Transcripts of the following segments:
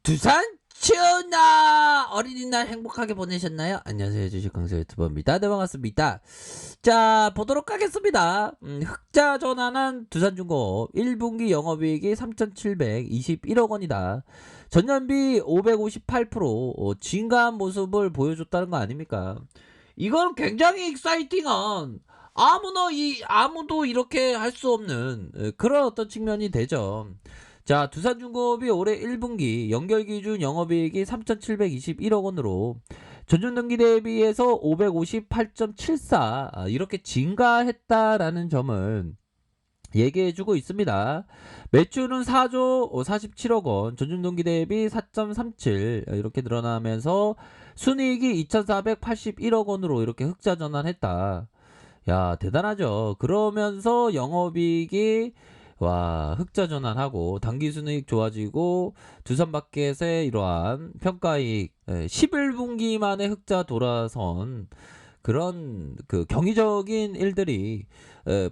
두산 치어나 어린이날 행복하게 보내셨나요? 안녕하세요, 주식 강사 유튜버입니다. 네, 반갑습니다. 자, 보도록 하겠습니다. 흑자 전환한 두산중공업 1분기 영업이익이 3,721억 원이다. 전년비 558% 증가한 모습을 보여줬다는 거 아닙니까? 이건 굉장히 익사이팅한, 아무도 이렇게 할 수 없는 그런 어떤 측면이 되죠. 자, 두산중공업이 올해 1분기 연결 기준 영업이익이 3,721억 원으로 전년 동기 대비해서 558.74 이렇게 증가했다라는 점을 얘기해주고 있습니다. 매출은 4조 47억 원, 전년 동기 대비 4.37 이렇게 늘어나면서 순이익이 2,481억 원으로 이렇게 흑자 전환했다. 야, 대단하죠. 그러면서 영업이익이 흑자 전환하고 당기순이익 좋아지고 두산마켓의 이러한 평가이익 11분기 만에 흑자 돌아선 그런 그 경이적인 일들이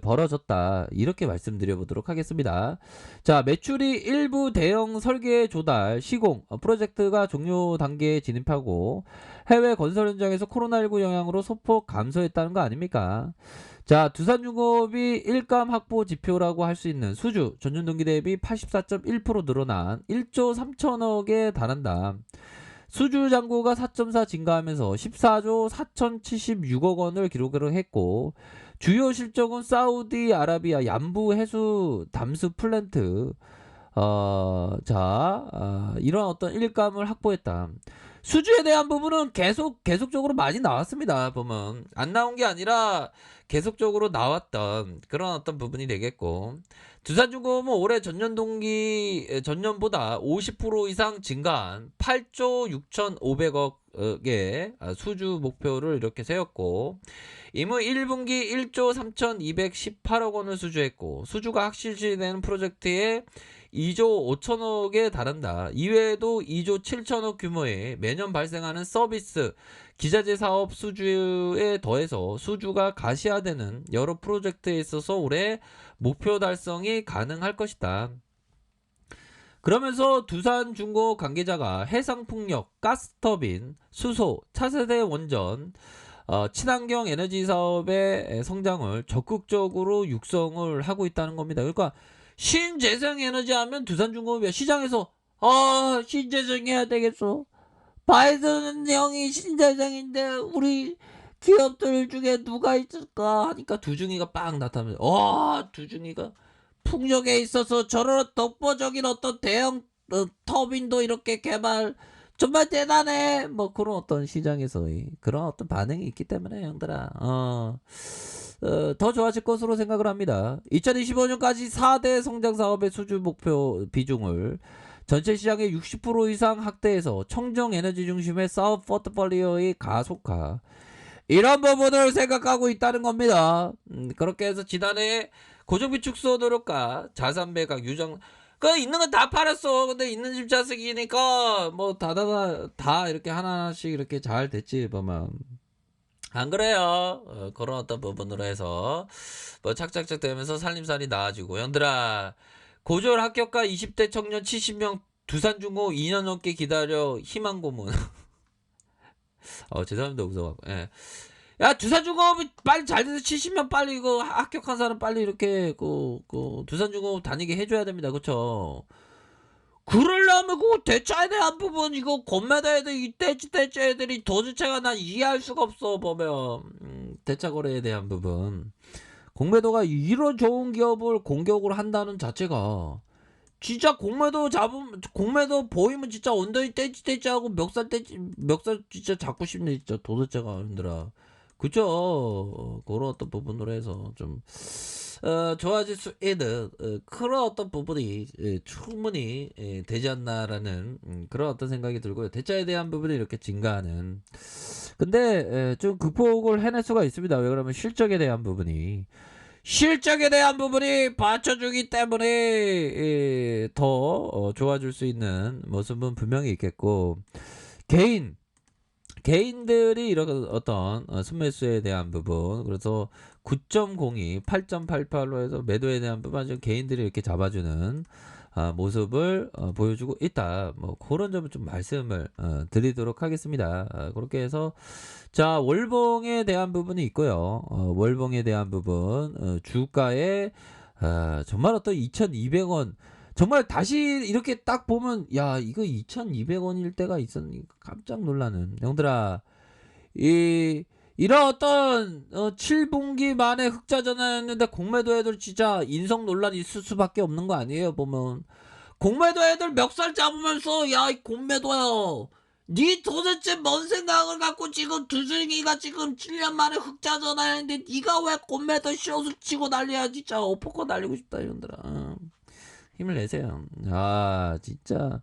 벌어졌다, 이렇게 말씀드려 보도록 하겠습니다. 자, 매출이 일부 대형 설계 조달 시공 프로젝트가 종료 단계에 진입하고 해외 건설 현장에서 코로나19 영향으로 소폭 감소했다는 거 아닙니까? 자, 두산중공업이 일감 확보 지표라고 할 수 있는 수주 전년 동기 대비 84.1% 늘어난 1조 3천억에 달한다. 수주 잔고가 4.4 증가하면서 14조 4,076억 원을 기록을 했고, 주요 실적은 사우디아라비아 얀부 해수 담수 플랜트 이런 어떤 일감을 확보했다. 수주에 대한 부분은 계속적으로 많이 나왔습니다. 보면 안 나온 게 아니라 계속적으로 나왔던 그런 어떤 부분이 되겠고, 두산중공업은 올해 전년보다 50% 이상 증가한 8조 6,500억의 수주 목표를 이렇게 세웠고, 이무 1분기 1조 3,218억 원을 수주했고, 수주가 확실시되는 프로젝트에 2조 5천억에 달한다. 이외에도 2조 7천억 규모의 매년 발생하는 서비스 기자재 사업 수주에 더해서 수주가 가시화되는 여러 프로젝트에 있어서 올해 목표 달성이 가능할 것이다. 그러면서 두산중공업 관계자가 해상풍력, 가스터빈, 수소, 차세대 원전, 친환경 에너지 사업의 성장을 적극적으로 육성을 하고 있다는 겁니다. 그러니까 신재생 에너지 하면 두산중공업이야. 시장에서 신재생 해야 되겠어. 바이든 형이 신재생인데 우리 기업들 중에 누가 있을까 하니까 두중이가 빡 나타나면서 두중이가 풍력에 있어서 저런 독보적인 어떤 대형 터빈도 이렇게 개발 정말 대단해, 뭐 그런 어떤 시장에서의 그런 어떤 반응이 있기 때문에 형들아 더 좋아질 것으로 생각을 합니다. 2025년까지 4대 성장 사업의 수주 목표 비중을 전체 시장의 60% 이상 확대해서 청정 에너지 중심의 사업 포트폴리오의 가속화, 이런 부분을 생각하고 있다는 겁니다. 그렇게 해서 지난해 고정비 축소 노력과 자산 매각 유정, 있는 건 다 팔았어. 근데 있는 집 자식이니까 뭐 다 이렇게 하나씩 이렇게 잘 됐지 보면. 안 그래요? 그런 어떤 부분으로 해서 뭐 착착착 되면서 살림살이 나아지고, 형들아, 고졸 합격과 20대 청년 70명 두산중공업 2년 넘게 기다려 희망 고문. 죄송합니다, 웃어갖고. 예. 야, 두산중공업이 빨리 잘 돼서 70명 빨리 이거 합격한 사람 빨리 이렇게 두산중공업 다니게 해줘야 됩니다. 그쵸? 그러려면 그거 대차에 대한 부분 이거 건매도 애들 이 대차 애들이 도대체가 난 이해할 수가 없어 보면. 대차 거래에 대한 부분, 공매도가 이런 좋은 기업을 공격을 한다는 자체가 진짜 공매도 보이면 진짜 엉덩이 떼찌하고 멱살 진짜 잡고 싶네 진짜 도대체가 힘들어. 그죠? 그런 어떤 부분으로 해서 좀 좋아질 수 있는 그런 어떤 부분이 충분히 되지 않나라는 그런 어떤 생각이 들고요. 대차에 대한 부분이 이렇게 증가하는, 근데 좀 극복을 해낼 수가 있습니다. 왜 그러면 실적에 대한 부분이 받쳐주기 때문에 더 좋아질 수 있는 모습은 분명히 있겠고, 개인들이 이런 어떤 순매수에 대한 부분, 그래서 9.02, 8.88로 해서 매도에 대한 부분, 개인들이 이렇게 잡아주는 모습을 보여주고 있다. 뭐 그런 점을 좀 말씀을 드리도록 하겠습니다. 그렇게 해서 자 월봉에 대한 부분이 있고요. 월봉에 대한 부분 주가에 정말 어떤 2,200원 정말 다시 이렇게 딱 보면 야 이거 2,200원일 때가 있었니 깜짝 놀라는 형들아 이런 어떤 7분기 만에 흑자 전환했는데 공매도 애들 진짜 인성 논란이 있을 수밖에 없는 거 아니에요 보면 공매도 애들 멱살 잡으면서 야 이 공매도야 니 도대체 뭔 생각을 갖고 지금 두준이가 지금 7년 만에 흑자 전환했는데 니가 왜 공매도 숏을 치고 난리야 진짜 엎어커 날리고 싶다 이런들아 힘을 내세요 진짜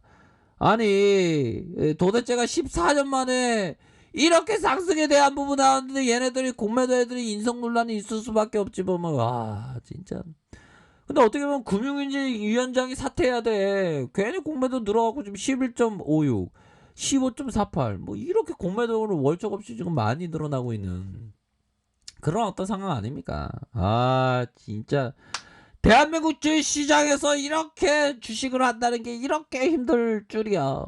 아니 도대체가 14년 만에 이렇게 상승에 대한 부분 나왔는데 얘네들이 공매도 애들이 인성 논란이 있을 수밖에 없지 보면 와 진짜 근데 어떻게 보면 금융위원장이 사퇴해야 돼 괜히 공매도 늘어가고 지금 11.56 15.48 뭐 이렇게 공매도로 월적 없이 지금 많이 늘어나고 있는 그런 어떤 상황 아닙니까 진짜 대한민국 주식시장에서 이렇게 주식을 한다는 게 이렇게 힘들 줄이야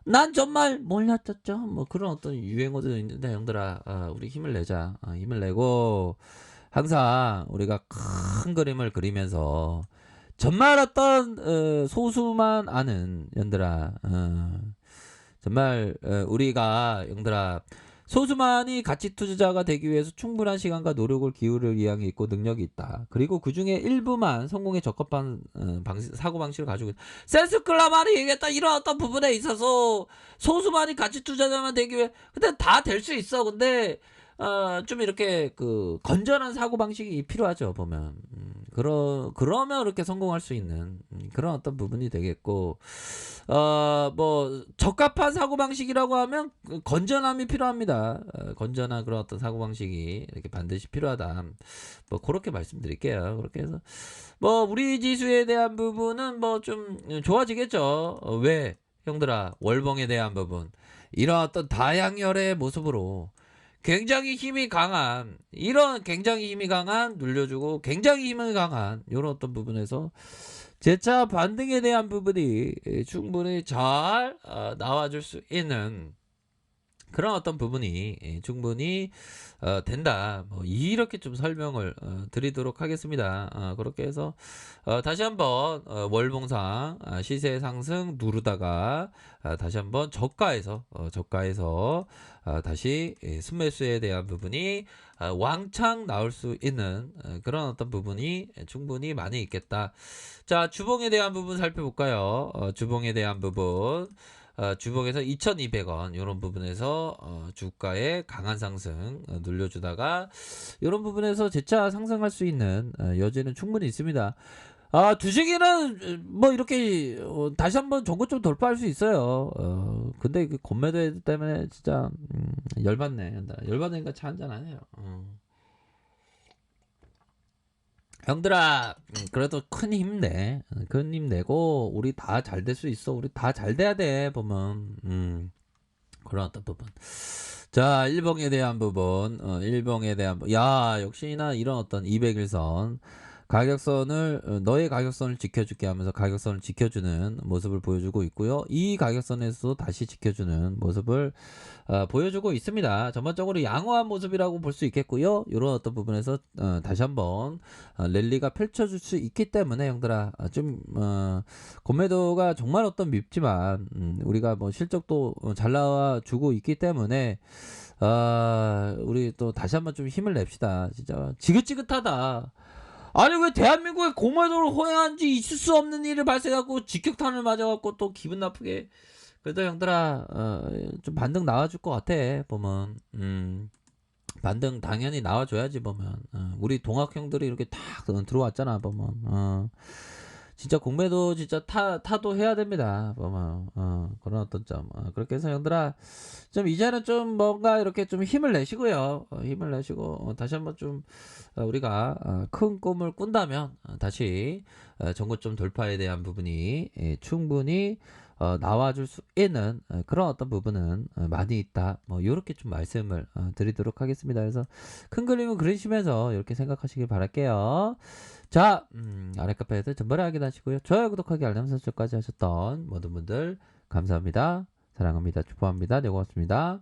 난 정말 몰랐었죠. 뭐 그런 어떤 유행어도 있는데 형들아 우리 힘을 내자. 힘을 내고 항상 우리가 큰 그림을 그리면서 정말 어떤 소수만 아는 형들아 정말 우리가 형들아 소수만이 가치 투자자가 되기 위해서 충분한 시간과 노력을 기울일 의향이 있고 능력이 있다. 그리고 그 중에 일부만 성공에 적합한 사고 방식을 가지고 있다. 센스 클라만이 얘기했다. 이런 어떤 부분에 있어서 소수만이 가치 투자자만 되기 위해 근데 다 될 수 있어. 근데 좀 이렇게 그 건전한 사고 방식이 필요하죠. 보면 그러면 이렇게 성공할 수 있는 그런 어떤 부분이 되겠고 뭐 적합한 사고 방식이라고 하면 건전함이 필요합니다. 건전한 그런 어떤 사고 방식이 이렇게 반드시 필요하다. 뭐 그렇게 말씀드릴게요. 그렇게 해서 뭐 우리 지수에 대한 부분은 뭐 좀 좋아지겠죠. 왜 형들아 월봉에 대한 부분 이런 어떤 다양열의 모습으로 굉장히 힘이 강한 이런 굉장히 힘이 강한 눌려주고 굉장히 힘이 강한 이런 어떤 부분에서 재차 반등에 대한 부분이 충분히 잘 나와줄 수 있는 그런 어떤 부분이 충분히 된다. 뭐 이렇게 좀 설명을 드리도록 하겠습니다. 그렇게 해서 다시 한번 월봉상 시세 상승 누르다가 다시 한번 저가에서 다시 순매수에 대한 부분이 왕창 나올 수 있는 그런 어떤 부분이 충분히 많이 있겠다. 자, 주봉에 대한 부분 살펴볼까요? 주봉에 대한 부분. 주봉에서 2,200원 이런 부분에서 주가의 강한 상승 눌려주다가 이런 부분에서 재차 상승할 수 있는 여지는 충분히 있습니다. 주식에는 뭐 이렇게 다시 한번 전고점 돌파할 수 있어요. 근데 그 건매도 때문에 진짜 열받네. 열받으니까 차 한잔 안 해요. 형들아 그래도 큰 힘내 큰 힘내고 우리 다 잘 될 수 있어 우리 다 잘 돼야 돼 보면 그런 어떤 부분 자 일봉에 대한 부분 일봉에 대한 야 역시나 이런 어떤 200일선 가격선을 너의 가격선을 지켜줄게 하면서 가격선을 지켜주는 모습을 보여주고 있고요. 이 가격선에서 다시 지켜주는 모습을 보여주고 있습니다. 전반적으로 양호한 모습이라고 볼 수 있겠고요. 이런 어떤 부분에서 다시 한번 랠리가 펼쳐줄 수 있기 때문에 형들아 좀 공매도가 정말 어떤 밉지만 우리가 뭐 실적도 잘 나와주고 있기 때문에 우리 또 다시 한번 좀 힘을 냅시다. 진짜 지긋지긋하다. 아니 왜 대한민국에 공매도를 허용한 지 있을 수 없는 일을 발생하고 직격탄을 맞아갖고 또 기분 나쁘게 그래도 형들아 좀 반등 나와줄 것 같아 보면 반등 당연히 나와줘야지 보면 우리 동학 형들이 이렇게 탁 들어왔잖아 보면 진짜 공매도 진짜 타도 해야 됩니다 보면 그런 어떤 점 그렇게 해서 형들아 좀 이제는 좀 뭔가 이렇게 좀 힘을 내시고요 힘을 내시고 다시 한번 좀 우리가 큰 꿈을 꾼다면 다시 전고점 돌파에 대한 부분이 충분히 나와줄 수 있는 그런 어떤 부분은 많이 있다. 뭐 이렇게 좀 말씀을 드리도록 하겠습니다. 그래서 큰 그림을 그리시면서 이렇게 생각하시길 바랄게요. 자, 아랫카페에서 전번에 확인하시고요. 좋아요, 구독하기, 알람 설정까지 하셨던 모든 분들 감사합니다. 사랑합니다. 축복합니다. 네, 고맙습니다.